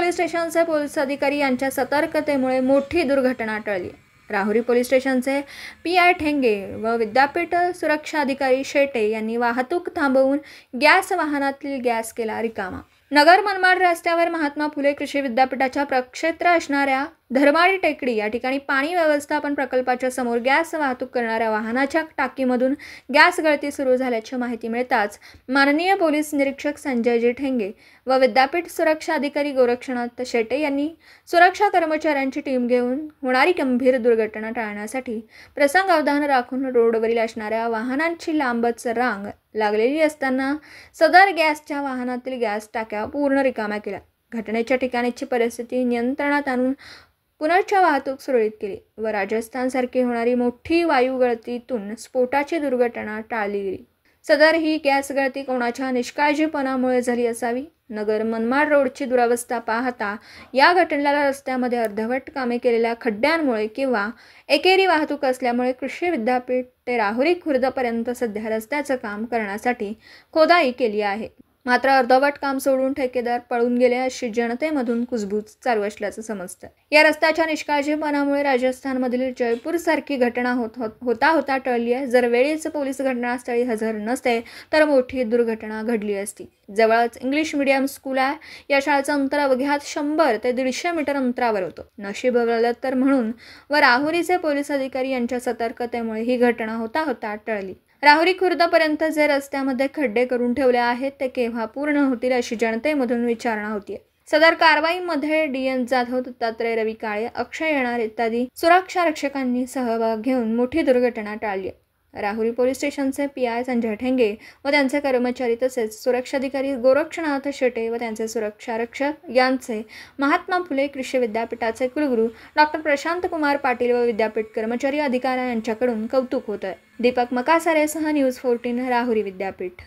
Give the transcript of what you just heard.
Police स्टेशनचे police अधिकारी यांच्या सतर्कतेमुळे मोठी दुर्घटना टळली। राहुरी पोलीस स्टेशनचे PI ठेंगे व विद्यापीठ सुरक्षा अधिकारी शेटे यांनी वाहतूक थांबवून गॅस वाहनातील गॅस केला रिकामा। नगर मनमाड रस्त्यावर महात्मा फुले कृषी विद्यापीठाच्या प्रक्षेत्र असणाऱ्या धर्माडी टेकडी या ठिकाणी पाणी व्यवस्थापन प्रकल्पाच्या समोर गॅस वाहतूक करणाऱ्या वाहनाच्या टाकीमधून गॅस गळती सुरू झाल्याची माहिती मिळताच माननीय पोलीस निरीक्षक संजय ठेंगे व विद्यापीठ सुरक्षा अधिकारी गोरक्षनाथ शेटे यांनी सुरक्षा कर्मचाऱ्यांची टीम घेऊन होणारी गंभीर दुर्घटना टाळण्यासाठी प्रसंग अवधान राखून रोडवरील असणाऱ्या वाहनांची लांबच रांग लागलेली असताना सदर गॅसच्या वाहनातील गॅस टाक्या पूर्ण रिकाम्या केल्या। घटनेच्या ठिकाणची परिस्थिती नियंत्रणात आणून पुनर्च्या वाहतूक सुरळीत केली व राजस्थानसारखी होणारी मोठी वायू गळतीतून स्फोटाची दुर्घटना टाळली गेली। सदर ही गॅस गळती कोणाच्या निष्काळजीपणामुळे झाली असावी। नगर मनमाड रोडची दुरावस्था पाहता या घटनेला रस्त्यामध्ये अर्धवट कामे केलेल्या खड्ड्यांमुळे किंवा एकेरी वाहतूक असल्यामुळे कृषी विद्यापीठ ते राहुरी खुर्दपर्यंत सध्या रस्त्याचं काम करण्यासाठी खोदाई केली आहे। मात्र अर्धवट काम सोडून ठेकेदार पळून गेले अशी जनतेमधून कुजबूज चालू असल्याचं समजतं। या रस्त्याच्या निष्काळजीपणामुळे राजस्थानमधील जयपूरसारखी घटना होता टळली आहे। जर वेळीच पोलीस घटनास्थळी हजर नसते तर मोठी दुर्घटना घडली असती। जवळच इंग्लिश मीडियम स्कूल आहे। या शाळेचं अंतर अवघ्यात 100 ते 150 मीटर अंतरावर होतं। नशीब बदललं तर म्हणून व राहुरीचे पोलीस अधिकारी यांच्या सतर्कतेमुळे ही घटना होता टळली। राहुरी खुर्दपर्यंत जे रस्त्यामध्ये खड्डे करून ठेवले आहेत ते केव्हा पूर्ण होतील अशी जनतेमधून विचारणा होतीये। सदर कारवाईमध्ये DN जाधव, दत्तात्रय रवी काळे, अक्षय येणार इत्यादी सुरक्षा रक्षकांनी सहभाग घेऊन मोठी दुर्घटना टाळली। राहुरी पोलीस स्टेशनचे PI संजय ठेंगे व त्यांचे कर्मचारी तसेच सुरक्षाधिकारी गोरक्षनाथ शेटे व त्यांचे सुरक्षा रक्षक यांचे महात्मा फुले कृषी विद्यापीठाचे कुलगुरू डॉक्टर प्रशांत कुमार पाटील व विद्यापीठ कर्मचारी अधिकारी यांच्याकडून कौतुक होत आहे। दीपक मकासारेसह न्यूज 14 राहुरी विद्यापीठ।